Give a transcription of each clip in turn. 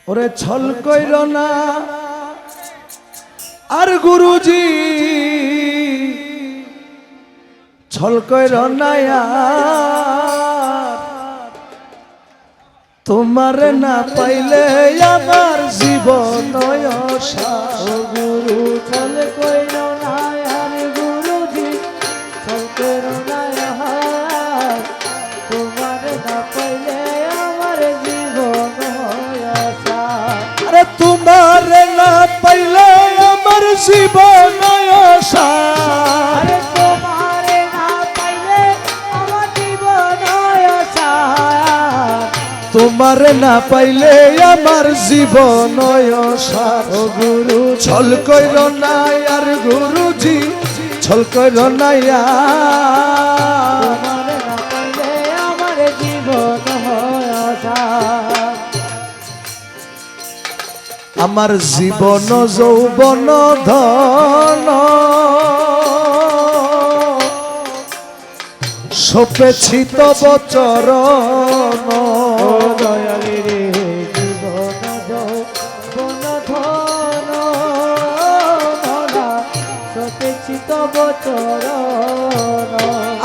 ওরে ছল কইর না আর গুরুজি ছল কইর না তোমার না পাইলে আমার জীবন গুরু ছল কইর না আর গুরুজি ছল কইর না তোমার না পাইলে আমার জীবন আশা। আরে তোমার না পাইলে আমার জীবন আশা। আরে তোমার না পাইলে আমার জীবন আশা। তোমার না পাইলে আমার জীবন আশা। ও গুরু ছল কইর না আর গুরুজি ছল কইর না তোমার না পাইলে আমার জীবন আশা। আমার জীবন যৌবন ধন সপেছি তব চরণ। দয়ালি রে জীবন যৌবন ধন ভোলা সতেছি তব চরণ।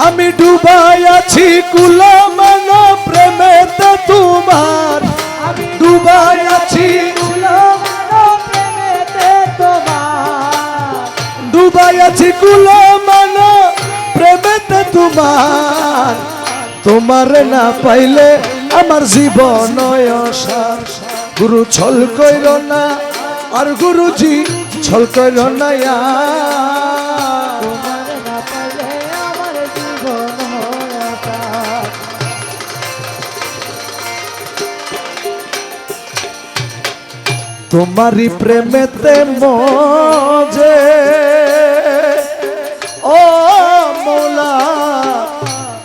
আমি ডুবাই আছি কুলমান প্রেমেতে তোমার। আমি ডুবাই আছি প্রেমেতে তোমার। ডুবাই আছি কুলমান প্রেমেতে তোমার। তোমার না পাইলে আমার জীবন আশা। গুরু ছল কইর না আর গুরুজি ছল কইর না তোমার না পাইলে আমার জীবন আশা। তোমারি প্রেমেতে মজে ও মৌলা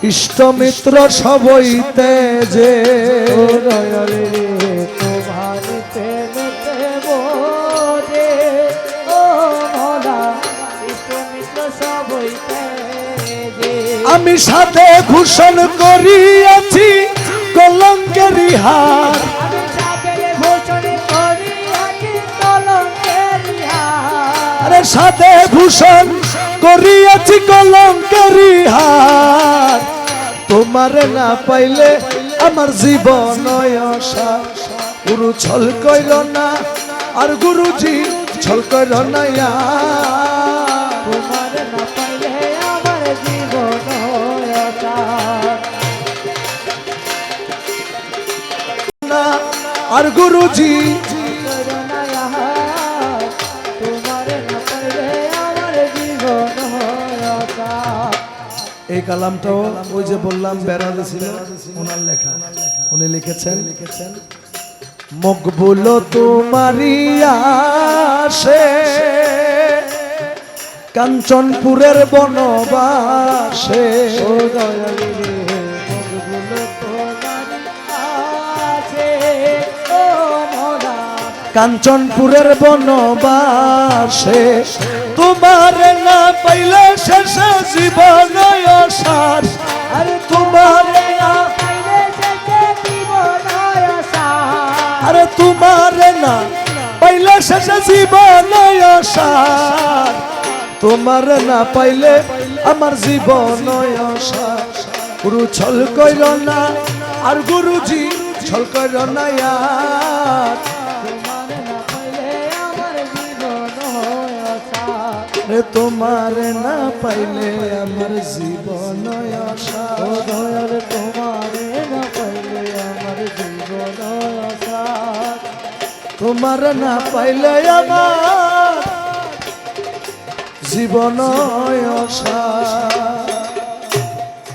ইষ্ট মিত্র সবইতে যে। দয়ালি রে তোমার প্রেমেতে মোরে ও ভোলা ইষ্ট মিত্র সবইতে যে। আমি সাথে ভূষণ করিয়াছি কলঙ্কেরি হার। আমি সাথে ভূষণ করিয়াছি কলঙ্কেরি হার। আরে সাথে ভূষণ করিয়াছি কলঙ্কেরি হার। তোমার না পাইলে আমার জীবন আশা। গুরু ছল কইর না আর গুরুজি ছল কইর না তোমার না পাইলে আমার জীবন আশা। আর গুরুজি এই কালামটাও ওই যে বললাম বেড়াতে ছিল ওনার লেখা। উনি লিখেছেন মকবুল তোমারি আসে কাঞ্চনপুরের বনবাসে। ও দয়ালি রে মকবুল তোমারি আসে ও মোরা কাঞ্চনপুরের বনবাসে। তোমার না পাইলে শেষে জীবন আশার। আরে তোমার না পাইলে শেষে জীবন আশা। আরে তোমার না পাইলে শেষে জীবন আশার। তোমার না পাইলে আমার জীবন আশা। গুরু ছল কইর না আর গুরুজি ছল কইর না তোমার না পাইলে আমার জীবন আশা। রে তোমার না পাইলে আমার জীবন আশা। ও দয়াল তোমার না পাইলে আমার জীবন আশা। তোমার না পাইলে আমার জীবন আশা।